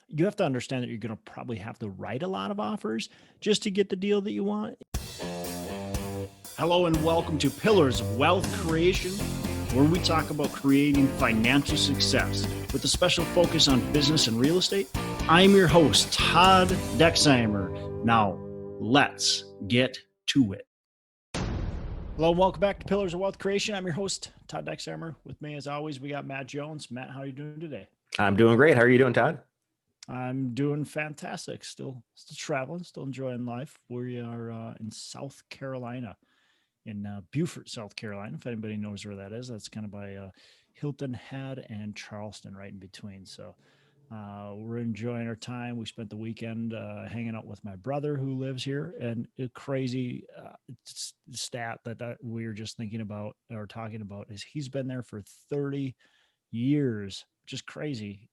you have to understand that you're going to probably have to write a lot of offers just to get the deal that you want. Hello and welcome to Pillars of Wealth Creation, where we talk about creating financial success with a special focus on business and real estate. I'm your host, Todd Dexheimer. Now, let's get to it. Hello and welcome back to Pillars of Wealth Creation. I'm your host, Todd Dexheimer. With me, as always, we got Matt Jones. Matt, how are you doing today? I'm doing great. How are you doing, Todd? I'm doing fantastic. Still traveling, still enjoying life. We are in South Carolina, in Beaufort, South Carolina. If anybody knows where that is, that's kind of by Hilton Head and Charleston, right in between. So we're enjoying our time. We spent the weekend hanging out with my brother who lives here, and a crazy stat that we were just thinking about or talking about is he's been there for 30 years, which is crazy.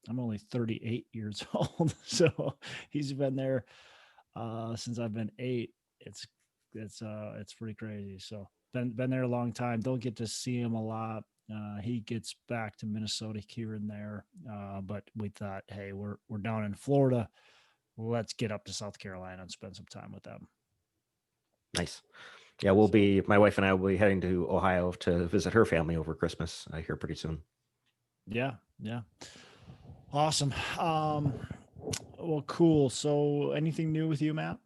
I'm only 38 years old, so he's been there since I've been 8. It's pretty crazy. So been there a long time. Don't get to see him a lot. He gets back to Minnesota here and there, but we thought, hey, we're down in Florida. Let's get up to South Carolina and spend some time with them. Nice. Yeah, my wife and I will be heading to Ohio to visit her family over Christmas here pretty soon. Yeah. Awesome. Well, cool. So anything new with you, Matt?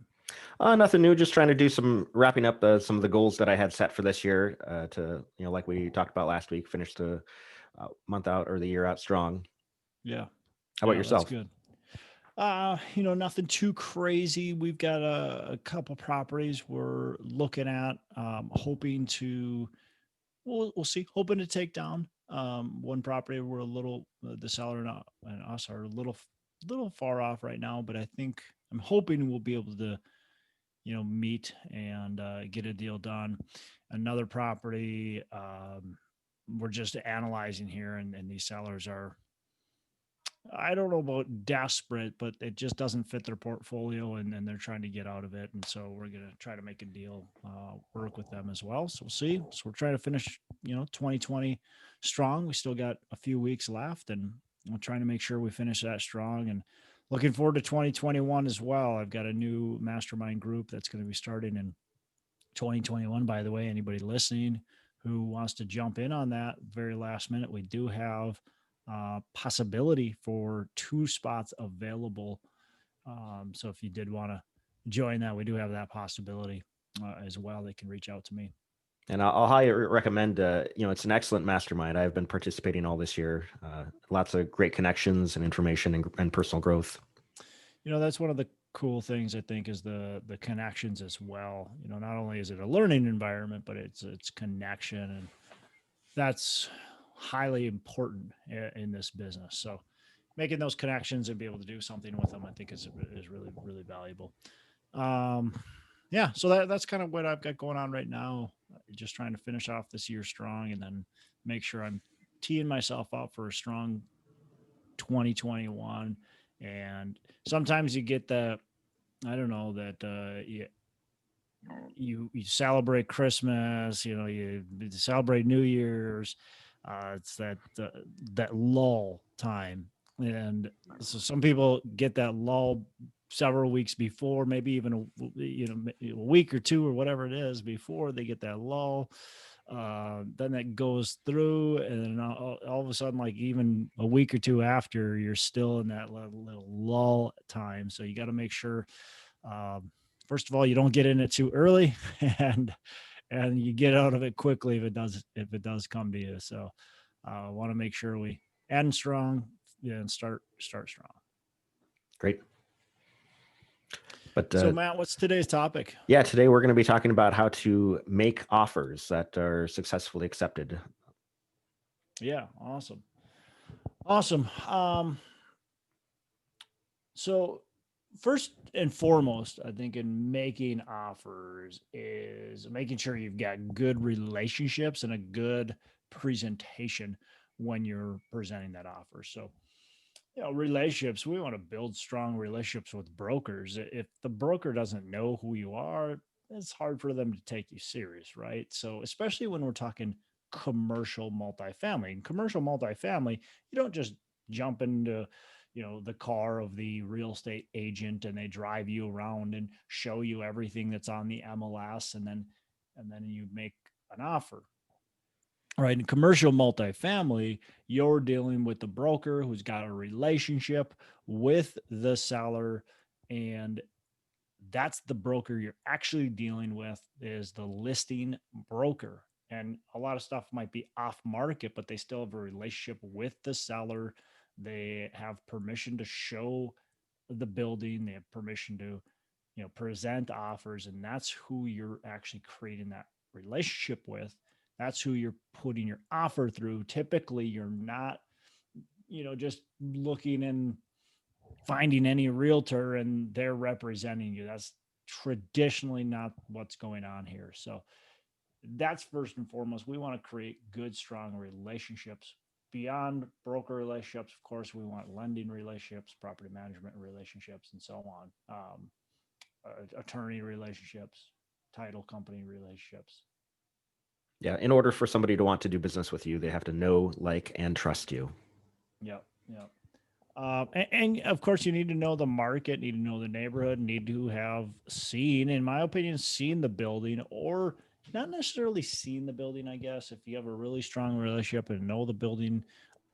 Nothing new, just trying to do some wrapping up some of the goals that I had set for this year to, like we talked about last week, finish the month out or the year out strong. Yeah. How about yourself? That's good. Nothing too crazy. We've got a couple properties we're looking at, hoping to, we'll see, hoping to take down. One property we're a little, the seller and us are a little far off right now, but I'm hoping we'll be able to, meet and get a deal done. Another property we're just analyzing here, and these sellers are, I don't know about desperate, but it just doesn't fit their portfolio, and they're trying to get out of it. And so we're going to try to make a deal, work with them as well. So we'll see. So we're trying to finish, 2020 strong. We still got a few weeks left, and we're trying to make sure we finish that strong, and looking forward to 2021 as well. I've got a new mastermind group that's going to be starting in 2021. By the way, anybody listening who wants to jump in on that very last minute, we do have possibility for 2 spots available. So if you did want to join that, we do have that possibility as well. They can reach out to me. And I'll highly recommend, it's an excellent mastermind. I've been participating all this year. Lots of great connections and information and personal growth. That's one of the cool things, I think, is the connections as well. Not only is it a learning environment, but it's connection, and that's highly important in this business. So making those connections and be able to do something with them, I think is really, really valuable. So that's kind of what I've got going on right now. Just trying to finish off this year strong, and then make sure I'm teeing myself up for a strong 2021. And sometimes you get you celebrate Christmas, you celebrate New Year's. It's that lull time, and so some people get that lull several weeks before, maybe even a week or 2 or whatever it is before they get that lull. Then that goes through, and then all of a sudden, like even a week or 2 after, you're still in that little lull time. So you got to make sure, first of all, you don't get in it too early, and you get out of it quickly if it does come to you. So I want to make sure we end strong, and start strong. Great. But so Matt, what's today's topic? Yeah, today we're going to be talking about how to make offers that are successfully accepted. Yeah, awesome. So first and foremost, I think in making offers is making sure you've got good relationships and a good presentation when you're presenting that offer. So, relationships, we want to build strong relationships with brokers. If the broker doesn't know who you are, it's hard for them to take you serious, right? So especially when we're talking commercial multifamily. In commercial multifamily, you don't just jump into, the car of the real estate agent, and they drive you around and show you everything that's on the MLS, and then you make an offer. Right. In commercial multifamily, you're dealing with the broker who's got a relationship with the seller, and that's the broker you're actually dealing with, is the listing broker. And a lot of stuff might be off market, but they still have a relationship with the seller. They have permission to show the building. They have permission to, present offers, and that's who you're actually creating that relationship with. That's who you're putting your offer through. Typically, you're not, just looking and finding any realtor and they're representing you. That's traditionally not what's going on here. So that's first and foremost. We want to create good, strong relationships beyond broker relationships. Of course, we want lending relationships, property management relationships, and so on. Attorney relationships, title company relationships. Yeah. In order for somebody to want to do business with you, they have to know, like, and trust you. Yep. Yep. And of course, you need to know the market, need to know the neighborhood, need to have seen, in my opinion, seen the building, or not necessarily seen the building. I guess if you have a really strong relationship and know the building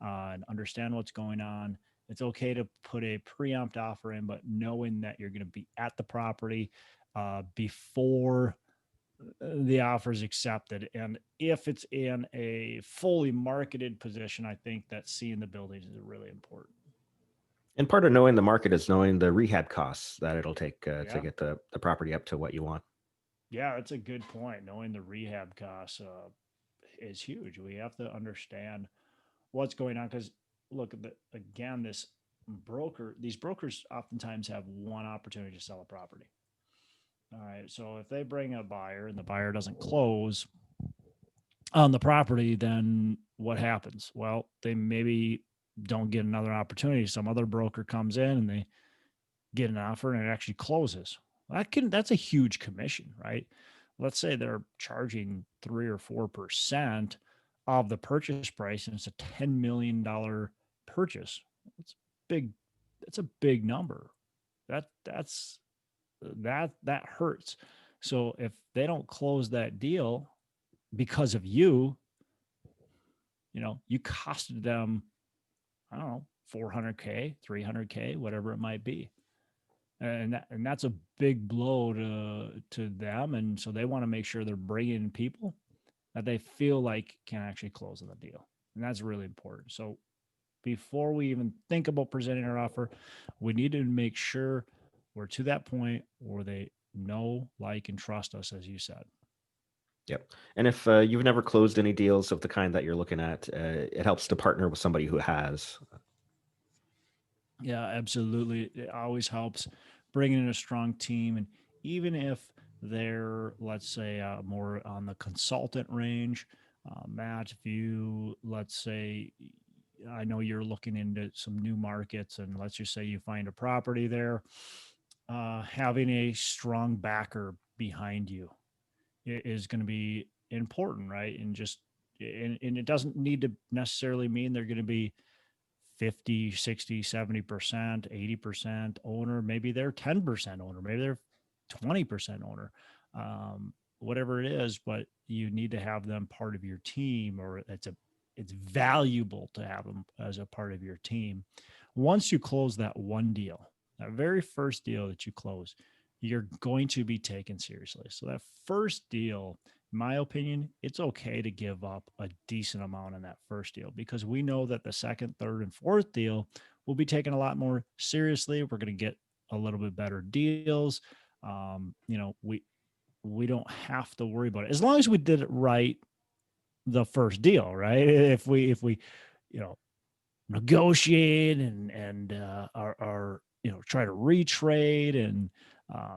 and understand what's going on, it's okay to put a preempt offer in, but knowing that you're going to be at the property before the offer is accepted. And if it's in a fully marketed position, I think that seeing the building is really important. And part of knowing the market is knowing the rehab costs that it'll take to Yeah. get the property up to what you want. Yeah, that's a good point. Knowing the rehab costs is huge. We have to understand what's going on, because look, again, these brokers oftentimes have one opportunity to sell a property. All right. So if they bring a buyer and the buyer doesn't close on the property, then what happens? Well, they maybe don't get another opportunity. Some other broker comes in and they get an offer and it actually closes. That's a huge commission, right? Let's say they're charging 3 or 4% of the purchase price, and it's a $10 million purchase. It's big. That's a big number. That hurts. So if they don't close that deal because of you, you costed them, I don't know, 400K, 300K, whatever it might be. And that's a big blow to them. And so they want to make sure they're bringing in people that they feel like can actually close on the deal. And that's really important. So before we even think about presenting our offer, we need to make sure we're to that point where they know, like, and trust us, as you said. Yep. And if you've never closed any deals of the kind that you're looking at, it helps to partner with somebody who has. Yeah, absolutely. It always helps bringing in a strong team. And even if they're, let's say, more on the consultant range, Matt, if you, let's say, I know you're looking into some new markets, and let's just say you find a property there, having a strong backer behind you is going to be important, right? And it doesn't need to necessarily mean they're going to be 50, 60, 70%, 80% owner. Maybe they're 10% owner. Maybe they're 20% owner. Whatever it is, but you need to have them part of your team, or it's valuable to have them as a part of your team. Once you close that one deal, that very first deal that you close, you're going to be taken seriously. So that first deal, in my opinion, it's okay to give up a decent amount in that first deal, because we know that the second, third, and fourth deal will be taken a lot more seriously. We're going to get a little bit better deals. We don't have to worry about it as long as we did it right the first deal, right? If we you know negotiate and are try to retrade, and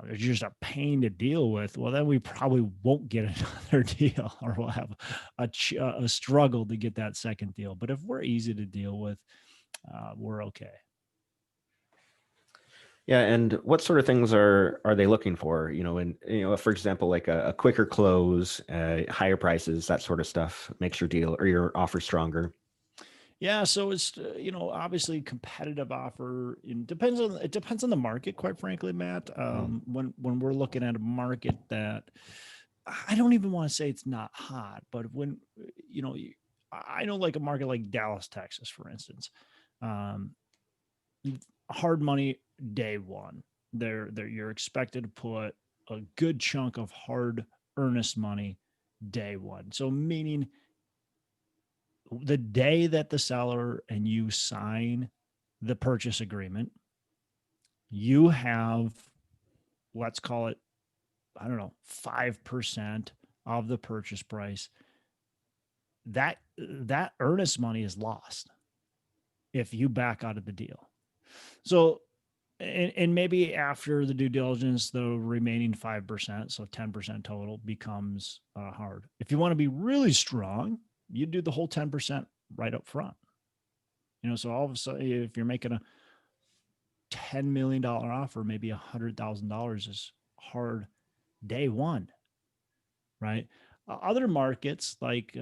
it's just a pain to deal with, well, then we probably won't get another deal, or we'll have a struggle to get that second deal. But if we're easy to deal with, we're okay. Yeah, and what sort of things are they looking for? And for example, like a quicker close, higher prices, that sort of stuff makes your deal or your offer stronger. Yeah, so it's obviously competitive offer. It depends on the market, quite frankly, Matt. Mm. When we're looking at a market that I don't even want to say it's not hot, but when you know you- I know like a market like Dallas, Texas, for instance, um, hard money day one. You're expected to put a good chunk of hard earnest money day one. So meaning the day that the seller and you sign the purchase agreement, you have, let's call it, I don't know, 5% of the purchase price. That earnest money is lost if you back out of the deal. So, and maybe after the due diligence, the remaining 5%, so 10% total, becomes hard. If you want to be really strong, you do the whole 10% right up front. So all of a sudden, if you're making a $10 million offer, maybe $100,000 is hard day one, right? Other markets like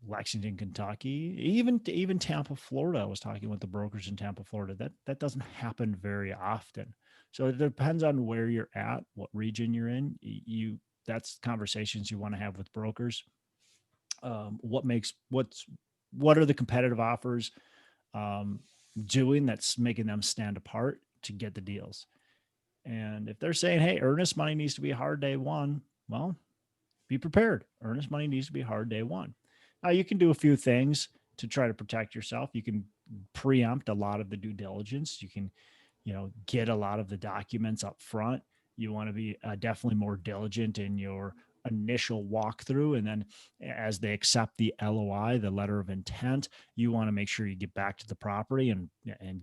Lexington, Kentucky, even Tampa, Florida. I was talking with the brokers in Tampa, Florida. That doesn't happen very often. So it depends on where you're at, what region you're in. That's conversations you want to have with brokers. What are the competitive offers um, doing that's making them stand apart to get the deals? And if they're saying, hey, earnest money needs to be hard day one, well, be prepared. Earnest money needs to be hard day one. Now, you can do a few things to try to protect yourself. You can preempt a lot of the due diligence. You can, get a lot of the documents up front. You want to be definitely more diligent in your initial walkthrough. And then as they accept the LOI, the letter of intent, you want to make sure you get back to the property and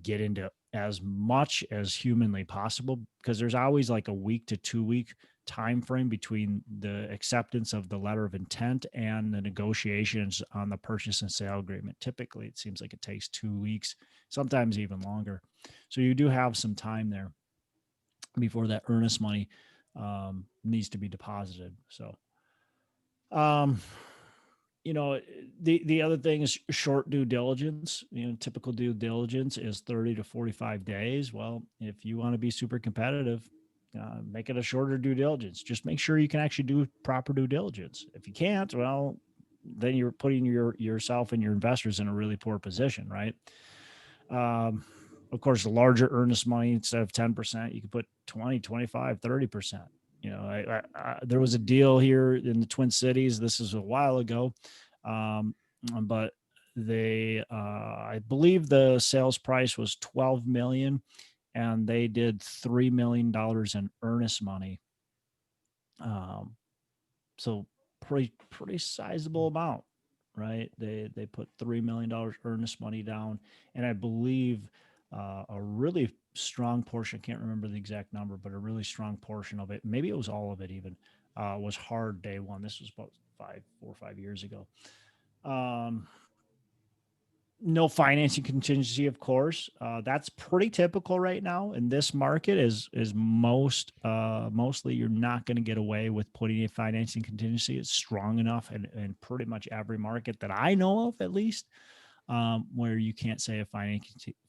get into as much as humanly possible, because there's always like a week to 2 week time frame between the acceptance of the letter of intent and the negotiations on the purchase and sale agreement. Typically, it seems like it takes 2 weeks, sometimes even longer. So you do have some time there before that earnest money needs to be deposited. So, um, the other thing is short due diligence. Typical due diligence is 30 to 45 days. Well, if you want to be super competitive, make it a shorter due diligence. Just make sure you can actually do proper due diligence. If you can't, well, then you're putting yourself and your investors in a really poor position, right? Of course, the larger earnest money, instead of 10%, you could put 20, 25, 30%. There was a deal here in the Twin Cities. This is a while ago. But I believe the sales price was 12 million, and they did $3 million in earnest money. Um, so pretty sizable amount, right? They put $3 million earnest money down, and I believe a really strong portion, I can't remember the exact number, but a really strong portion of it, maybe it was all of it even, was hard day one. This was about 4 or 5 years ago. Um, no financing contingency, of course. That's pretty typical right now in this market. Is mostly you're not going to get away with putting a financing contingency. It's strong enough in pretty much every market that I know of, at least, where you can't say a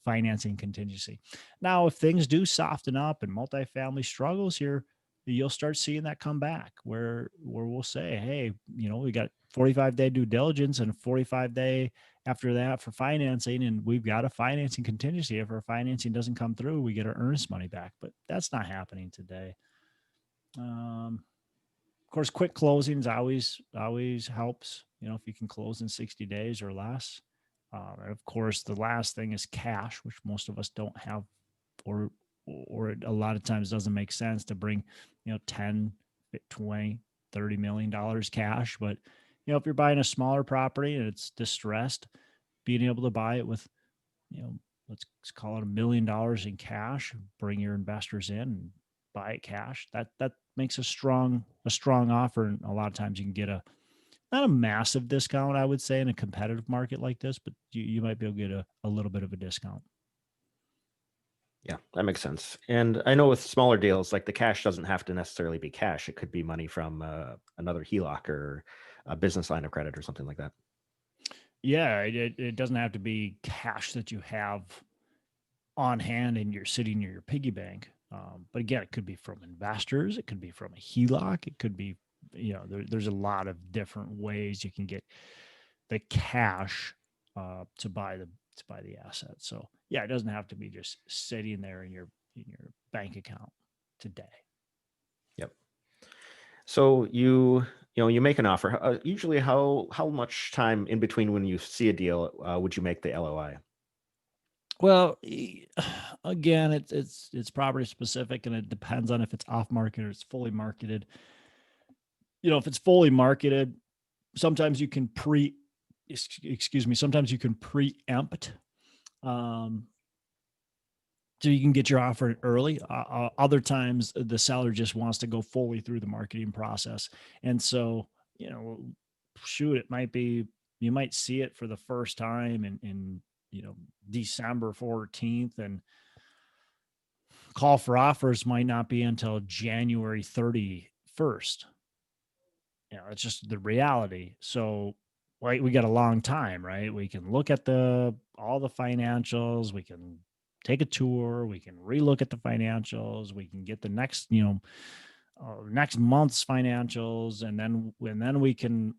financing contingency. Now, if things do soften up and multifamily struggles here, you'll start seeing that come back, where we'll say, hey, we got 45-day due diligence and a 45-day after that for financing, and we've got a financing contingency. If our financing doesn't come through, we get our earnest money back. But that's not happening today. Of course, quick closings always helps. If you can close in 60 days or less. And of course, the last thing is cash, which most of us don't have, or a lot of times doesn't make sense to bring 10, 20, $30 million cash. But if you're buying a smaller property and it's distressed, being able to buy it with you know let's call it $1 million in cash, bring your investors in and buy it cash, that makes a strong offer. And a lot of times you can get not a massive discount, I would say, in a competitive market like this, but you might be able to get a little bit of a discount. Yeah, that makes sense. And I know with smaller deals, like the cash doesn't have to necessarily be cash. It could be money from another HELOC or a business line of credit or something like that. Yeah, it doesn't have to be cash that you have on hand and you're sitting in your piggy bank. But again, it could be from investors, it could be from a HELOC, it could be, there's a lot of different ways you can get the cash to buy the asset. So yeah, it doesn't have to be just sitting there in your bank account today. Yep. So you make an offer. Usually, how much time in between when you see a deal would you make the LOI? Well, again, it's property specific, and it depends on if it's off market or it's fully marketed. If it's fully marketed, sometimes you can excuse me, sometimes you can preempt, um, so you can get your offer early. Other times, the seller just wants to go fully through the marketing process, and so you know, shoot, it might be you might see it for the first time in December 14th, and call for offers might not be until January 31st. It's just the reality. So, like, we got a long time, right? We can look at all the financials, we can take a tour, we can relook at the financials, we can get the next month's financials, and then we can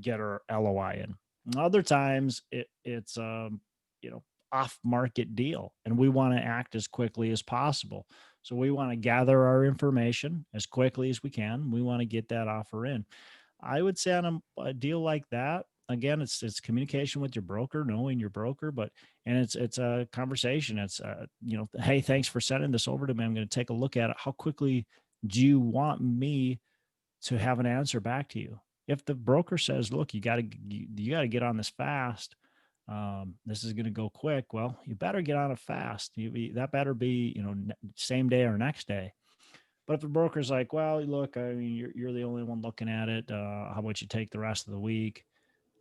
get our LOI in. Other times it's you know off market deal, and we want to act as quickly as possible. So we want to gather our information as quickly as we can. We want to get that offer in. I would say on a deal like that, again, it's communication with your broker, knowing your broker, but and it's a conversation. It's hey, thanks for sending this over to me. I'm going to take a look at it. How quickly do you want me to have an answer back to you? If the broker says, look, you got to get on this fast, this is going to go quick, well, you better get on it fast. That better be same day or next day. But if the broker's like, well, look, I mean, you're the only one looking at it, how about you take the rest of the week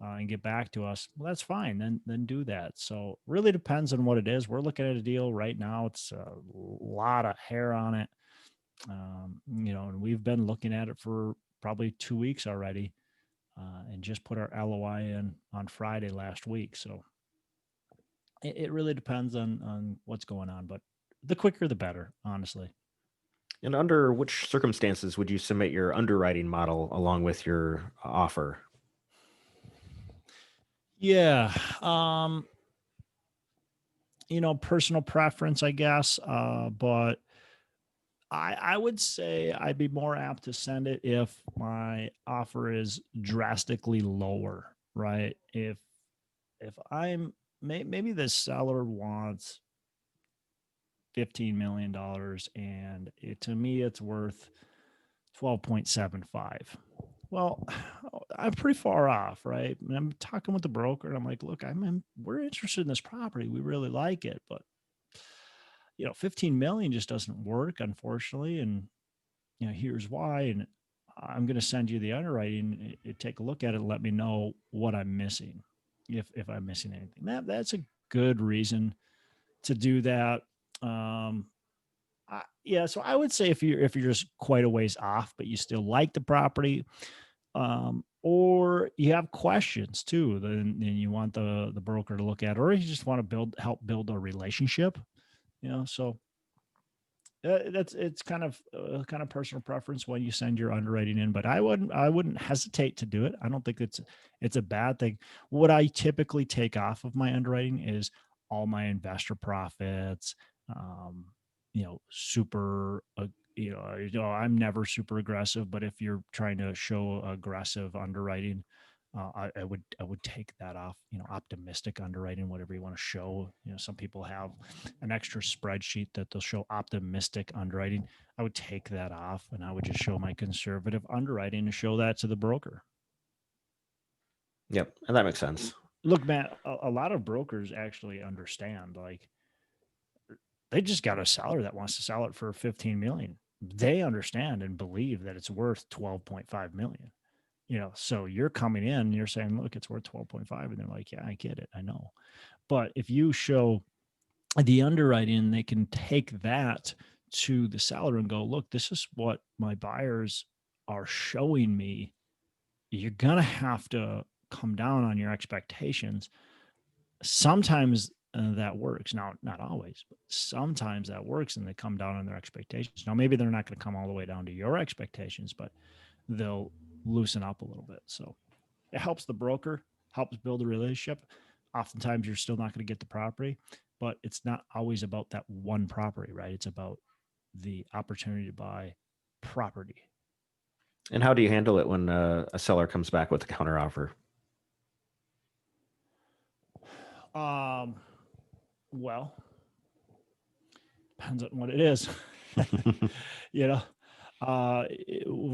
and get back to us? Well, that's fine. Then do that. So really depends on what it is. We're looking at a deal right now. It's a lot of hair on it, and we've been looking at it for probably 2 weeks already, and just put our LOI in on Friday last week. So it really depends on what's going on, but the quicker the better, honestly. And under which circumstances would you submit your underwriting model along with your offer? Yeah. Um, personal preference, I guess. But I would say I'd be more apt to send it if my offer is drastically lower, right? If I'm maybe the seller wants $15 million, and to me it's worth 12.75. Well, I'm pretty far off, right? And I'm talking with the broker, and I'm like, look, we're interested in this property. We really like it, but 15 million just doesn't work, unfortunately. And here's why. And I'm going to send you the underwriting. Take a look at it and let me know what I'm missing, if I'm missing anything. That's a good reason to do that. Um, yeah, so I would say if you're just quite a ways off, but you still like the property, or you have questions too, then you want the broker to look at, or you just want to help build a relationship. So that's it's kind of personal preference when you send your underwriting in, but I wouldn't hesitate to do it. I don't think it's a bad thing. What I typically take off of my underwriting is all my investor profits. Um, super. I'm never super aggressive, but if you're trying to show aggressive underwriting, I would take that off. Optimistic underwriting, whatever you want to show. Some people have an extra spreadsheet that they'll show optimistic underwriting. I would take that off, and I would just show my conservative underwriting and show that to the broker. Yep, and that makes sense. Look, Matt, a lot of brokers actually understand. Like, they just got a seller that wants to sell it for 15 million. They understand and believe that it's worth 12.5 million. So you're coming in and you're saying, look, it's worth 12.5, and they're like, yeah, I get it, I know. But if you show the underwriting, they can take that to the seller and go, look, this is what my buyers are showing me. You're going to have to come down on your expectations. Sometimes that works. Now, not always, but sometimes that works and they come down on their expectations. Now, maybe they're not going to come all the way down to your expectations, but they'll loosen up a little bit. So it helps the broker, helps build a relationship. Oftentimes you're still not going to get the property, but it's not always about that one property, right? It's about the opportunity to buy property. And how do you handle it when a seller comes back with a counteroffer? Well, depends on what it is. you know,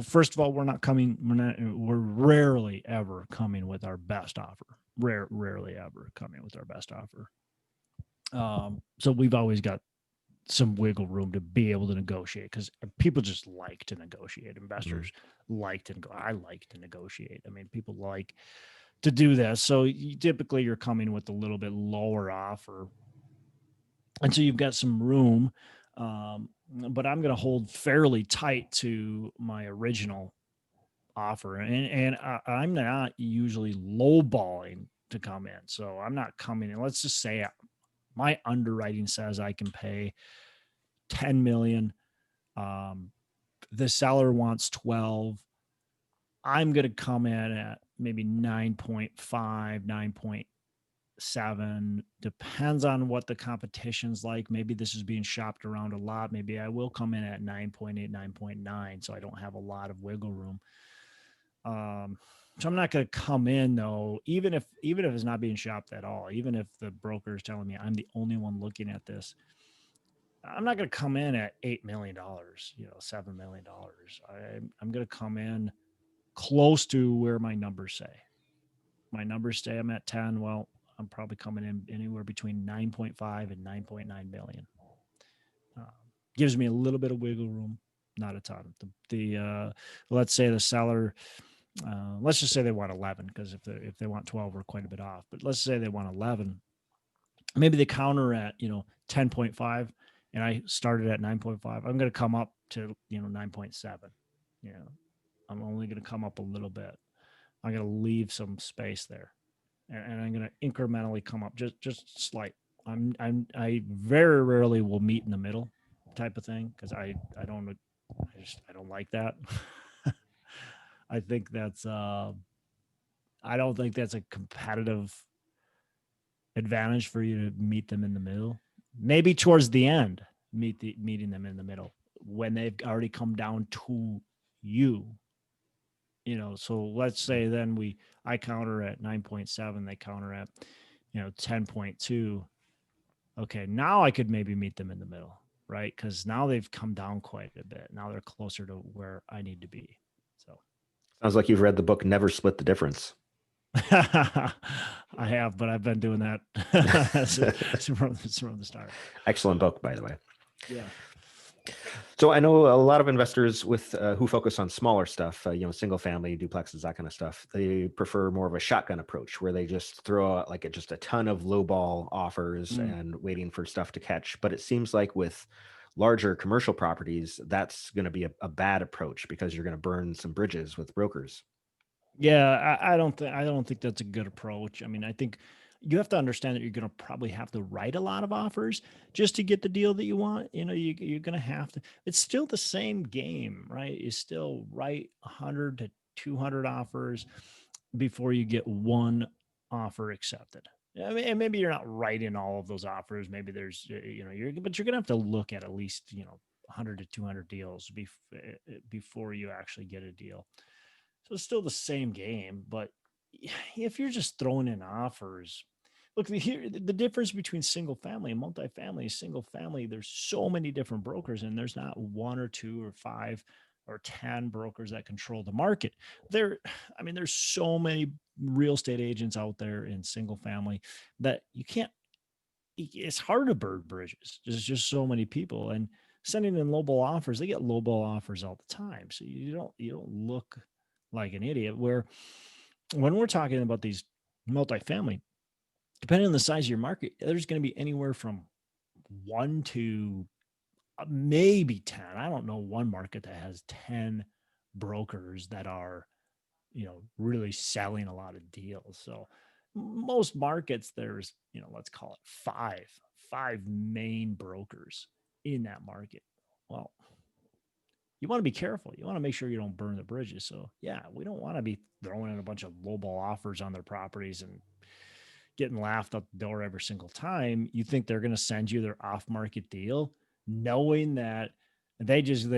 first of all, we're rarely ever coming with our best offer. Rarely ever coming with our best offer. So we've always got some wiggle room to be able to negotiate because people just like to negotiate. Investors like to I like to negotiate. I mean, people like to do this. So typically you're coming with a little bit lower offer. And so you've got some room. But I'm going to hold fairly tight to my original offer. And I'm not usually lowballing to come in. So I'm not coming in. Let's just say my underwriting says I can pay 10 million. The seller wants 12. I'm going to come in at maybe 9.5, 9.7. Depends on what the competition's like. Maybe this is being shopped around a lot. Maybe I will come in at 9.8, 9.9. So I don't have a lot of wiggle room. So I'm not going to come in though, even if it's not being shopped at all, even if the broker is telling me I'm the only one looking at this, I'm not going to come in at $8 million, $7 million. I'm going to come in close to where my numbers say. My numbers say I'm at 10. Well, I'm probably coming in anywhere between 9.5 and 9.9 million. Gives me a little bit of wiggle room, not a ton. Let's say the seller, let's just say they want 11, because if they want 12, we're quite a bit off. But let's say they want 11. Maybe they counter at 10.5, and I started at 9.5. I'm going to come up to 9.7. I'm only going to come up a little bit. I'm going to leave some space there, and I'm going to incrementally come up just slight. I very rarely will meet in the middle, type of thing, because I don't like that. I think that's I don't think that's a competitive advantage for you to meet them in the middle. Maybe towards the end, meeting them in the middle when they've already come down to you. So let's say then I counter at 9.7, they counter at 10.2. Okay, now I could maybe meet them in the middle, right? Because now they've come down quite a bit. Now they're closer to where I need to be. So Sounds like you've read the book Never Split the Difference. I have, but I've been doing that from the start. Excellent book, by the way. Yeah. So I know a lot of investors who focus on smaller stuff, single family, duplexes, that kind of stuff. They prefer more of a shotgun approach where they just throw out just a ton of lowball offers and waiting for stuff to catch. But it seems like with larger commercial properties, that's going to be a bad approach because you're going to burn some bridges with brokers. Yeah, I don't think that's a good approach. I mean, I think you have to understand that you're going to probably have to write a lot of offers just to get the deal that you want. You're going to have to. It's still the same game, right? You still write 100 to 200 offers before you get one offer accepted. I mean, and maybe you're not writing all of those offers. Maybe there's, but you're going to have to look at least 100 to 200 deals before you actually get a deal. So it's still the same game, but if you're just throwing in offers, look, the difference between single family and multifamily is single family. There's so many different brokers, and there's not one or two or five or 10 brokers that control the market. There's so many real estate agents out there in single family that it's hard to burn bridges. There's just so many people, and sending in lowball offers, they get lowball offers all the time. So you don't look like an idiot. Where when we're talking about these multifamily, depending on the size of your market, there's going to be anywhere from 1 to maybe 10. I don't know one market that has 10 brokers that are really selling a lot of deals. So most markets, there's, let's call it five main brokers in that market. Well, you want to be careful. You want to make sure you don't burn the bridges. So yeah, we don't want to be throwing in a bunch of lowball offers on their properties and getting laughed out the door every single time. You think they're going to send you their off-market deal, knowing that they just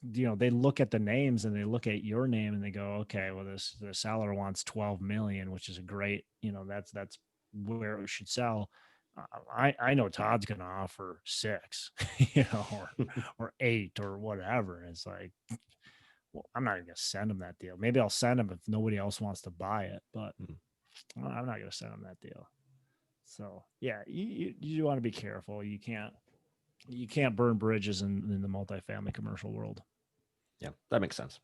they look at the names and they look at your name and they go, okay, well, the seller wants 12 million, which is a great, that's where it should sell. I know Todd's going to offer 6, or 8 or whatever. And it's like, well, I'm not going to send him that deal. Maybe I'll send him if nobody else wants to buy it, but I'm not going to send him that deal. So yeah, you want to be careful. You can't burn bridges in the multifamily commercial world. Yeah, that makes sense.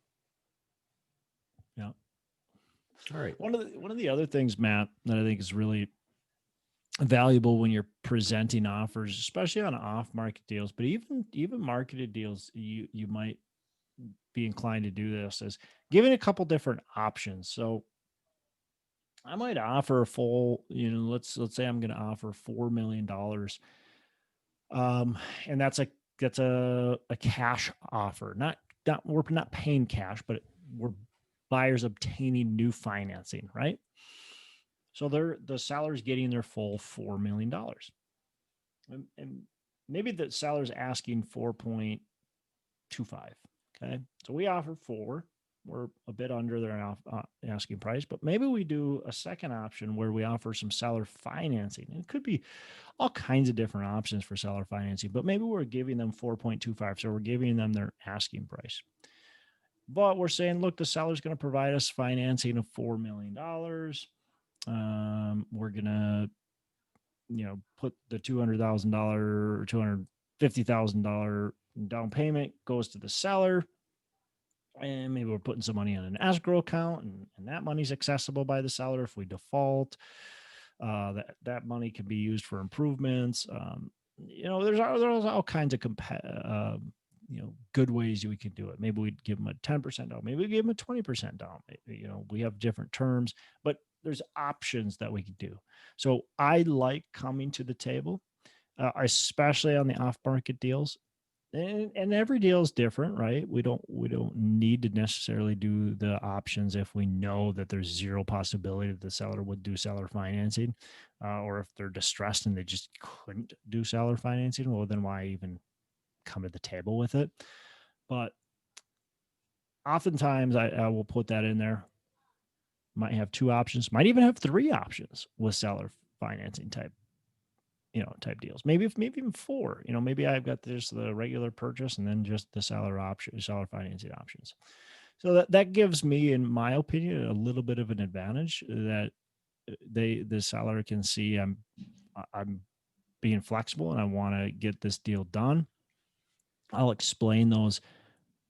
Yeah. All right. One of the other things, Matt, that I think is really valuable when you're presenting offers, especially on off-market deals, but even marketed deals, you might be inclined to do this, is giving a couple different options. So I might offer a full, let's say I'm going to offer $4 million, and that's a cash offer. We're not paying cash, but we're buyers obtaining new financing, right? So the seller's getting their full $4 million, and maybe the seller's asking 4.25. Okay, so we offer 4. We're a bit under their asking price, but maybe we do a second option where we offer some seller financing. And it could be all kinds of different options for seller financing, but maybe we're giving them 4.25. So we're giving them their asking price. But we're saying, look, the seller's going to provide us financing of $4 million. We're going to, put the $200,000 or $250,000 down payment goes to the seller. And maybe we're putting some money on an escrow account, and that money's accessible by the seller if we default. That money can be used for improvements. There's all kinds of good ways we can do it. Maybe we'd give them a 10% down. Maybe we give them a 20% down. We have different terms, but there's options that we can do. So I like coming to the table, especially on the off-market deals. And every deal is different, right? We don't need to necessarily do the options if we know that there's zero possibility that the seller would do seller financing, or if they're distressed and they just couldn't do seller financing. Well, then why even come to the table with it? But oftentimes I will put that in there. Might have 2 options, might even have 3 options with seller financing type deals. Maybe even 4. Maybe I've got just the regular purchase and then just the seller financing options. So that gives me, in my opinion, a little bit of an advantage that the seller can see I'm being flexible and I want to get this deal done. I'll explain those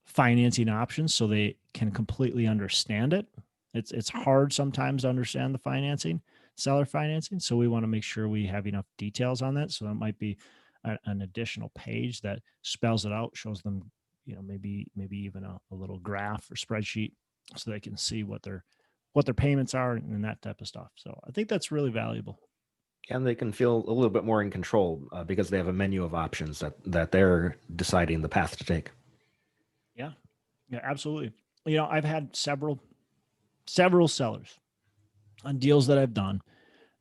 financing options so they can completely understand it. It's hard sometimes to understand the seller financing. So we want to make sure we have enough details on that. So that might be an additional page that spells it out, shows them, maybe even a little graph or spreadsheet so they can see what their payments are and that type of stuff. So I think that's really valuable. And they can feel a little bit more in control because they have a menu of options that they're deciding the path to take. Yeah, absolutely. I've had several sellers on deals that I've done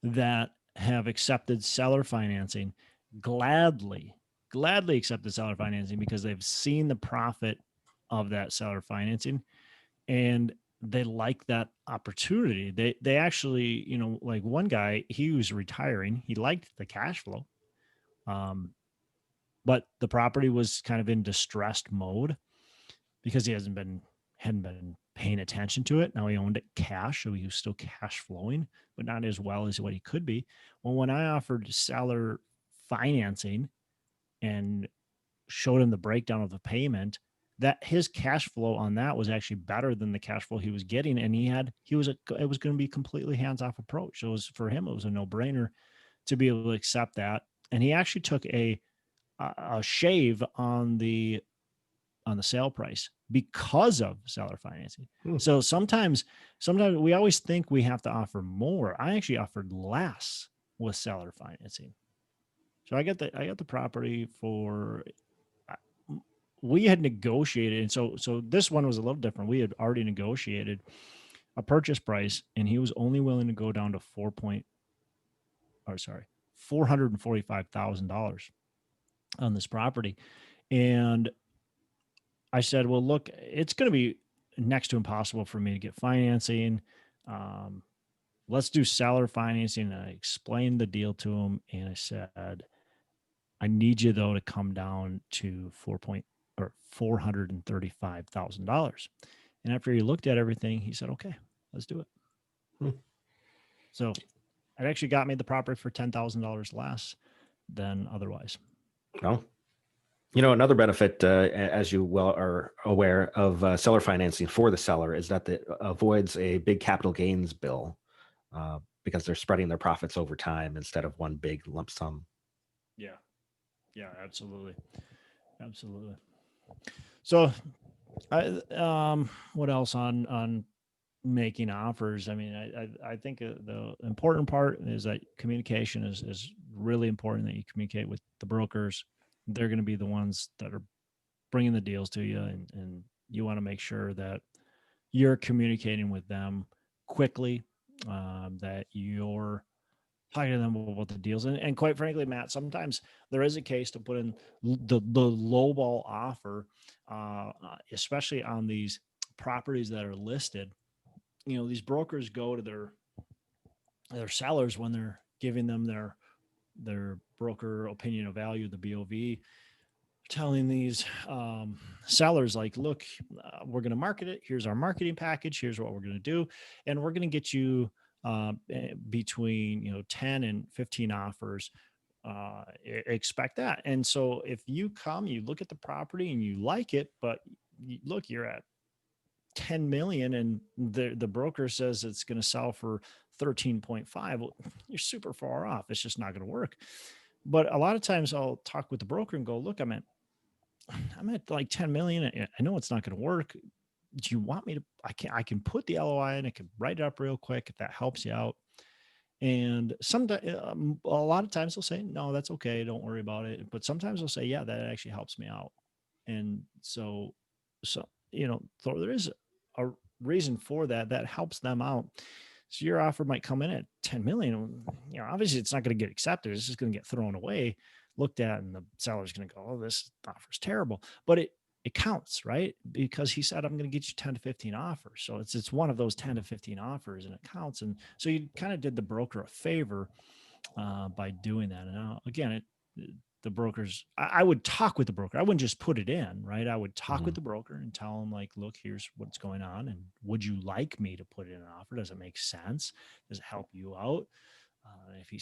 that have accepted seller financing, gladly accepted seller financing because they've seen the profit of that seller financing and they like that opportunity. They actually, like one guy, he was retiring. He liked the cash flow. But the property was kind of in distressed mode because he hadn't been paying attention to it. Now he owned it cash, so he was still cash flowing, but not as well as what he could be. Well, when I offered seller financing and showed him the breakdown of the payment, that his cash flow on that was actually better than the cash flow he was getting. And it was going to be completely hands-off approach. So for him, it was a no-brainer to be able to accept that. And he actually took a shave on the on the sale price because of seller financing. Hmm. So sometimes we always think we have to offer more. I actually offered less with seller financing. So I got the property for, we had negotiated. And so this one was a little different. We had already negotiated a purchase price, and he was only willing to go down to $445,000 on this property. And I said, well, look, it's going to be next to impossible for me to get financing. Let's do seller financing. And I explained the deal to him, and I said, I need you though to come down to $435,000. And after he looked at everything, he said, okay, let's do it. Hmm. So it actually got me the property for $10,000 less than otherwise. Well, another benefit, as you well are aware of seller financing for the seller, is that it avoids a big capital gains bill because they're spreading their profits over time instead of one big lump sum. Yeah. Yeah, absolutely. Absolutely. So what else on making offers? I mean, I think the important part is that communication is really important, that you communicate with the brokers. They're going to be the ones that are bringing the deals to you, and you want to make sure that you're communicating with them quickly, that you're talking to them about the deals. And quite frankly, Matt, sometimes there is a case to put in the lowball offer, especially on these properties that are listed. These brokers go to their sellers when they're giving them their broker opinion of value, the BOV, telling these sellers, like, look, we're going to market it. Here's our marketing package. Here's what we're going to do. And we're going to get you between 10 and 15 offers. Expect that. And so if you come, you look at the property and you like it, but look, you're at 10 million and the broker says it's going to sell for 13.5. Well, you're super far off. It's just not going to work. But a lot of times I'll talk with the broker and go, look, I'm at like 10 million. I know it's not going to work. Do you want me to, I can put the LOI in, I can write it up real quick if that helps you out. And sometimes, a lot of times they'll say, no, that's okay, don't worry about it. But sometimes they'll say, yeah, that actually helps me out. And so there is a reason for that helps them out. So your offer might come in at 10 million. Obviously it's not going to get accepted. It's just going to get thrown away, looked at, and the seller's going to go, oh, this offer's terrible. But it counts, right? Because he said, I'm going to get you 10 to 15 offers. So it's one of those 10 to 15 offers, and it counts. And so you kind of did the broker a favor by doing that. And now, again, the brokers, I would talk with the broker. I wouldn't just put it in, right? I would talk with the broker and tell him, like, look, here's what's going on. And would you like me to put in an offer? Does it make sense? Does it help you out? If he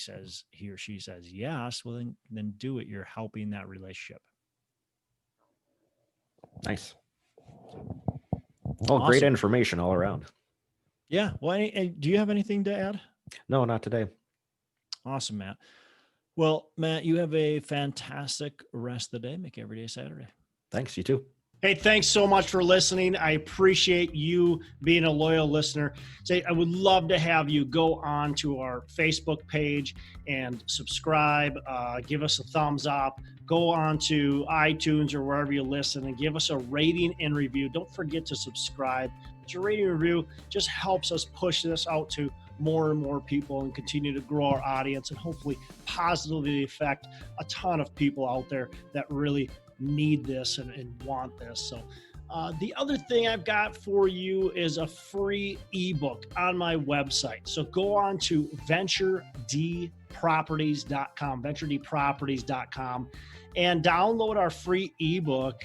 or she says yes, well, then do it. You're helping that relationship. Nice. Well, awesome. Great information all around. Yeah. Well, do you have anything to add? No, not today. Awesome, Matt. Well, Matt, you have a fantastic rest of the day. Make every day Saturday. Thanks. You too. Hey, thanks so much for listening. I appreciate you being a loyal listener. I would love to have you go on to our Facebook page and subscribe. Give us a thumbs up. Go on to iTunes or wherever you listen and give us a rating and review. Don't forget to subscribe. Your rating and review just helps us push this out to more and more people and continue to grow our audience and hopefully positively affect a ton of people out there that really need this and want this. So the other thing I've got for you is a free ebook on my website. So go on to venturedproperties.com, and download our free ebook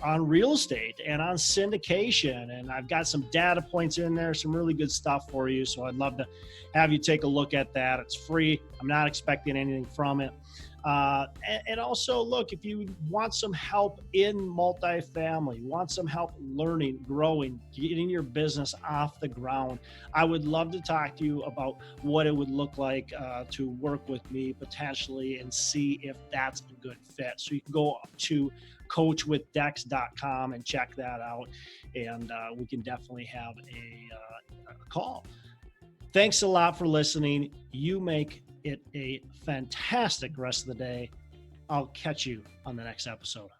on real estate and on syndication. And I've got some data points in there, some really good stuff for you. So I'd love to have you take a look at that. It's free. I'm not expecting anything from it. And also, look, if you want some help in multifamily, want some help learning, growing, getting your business off the ground, I would love to talk to you about what it would look like to work with me potentially and see if that's a good fit. So you can go to coachwithdex.com and check that out, and we can definitely have a call. Thanks a lot for listening. You make it a fantastic rest of the day. I'll catch you on the next episode.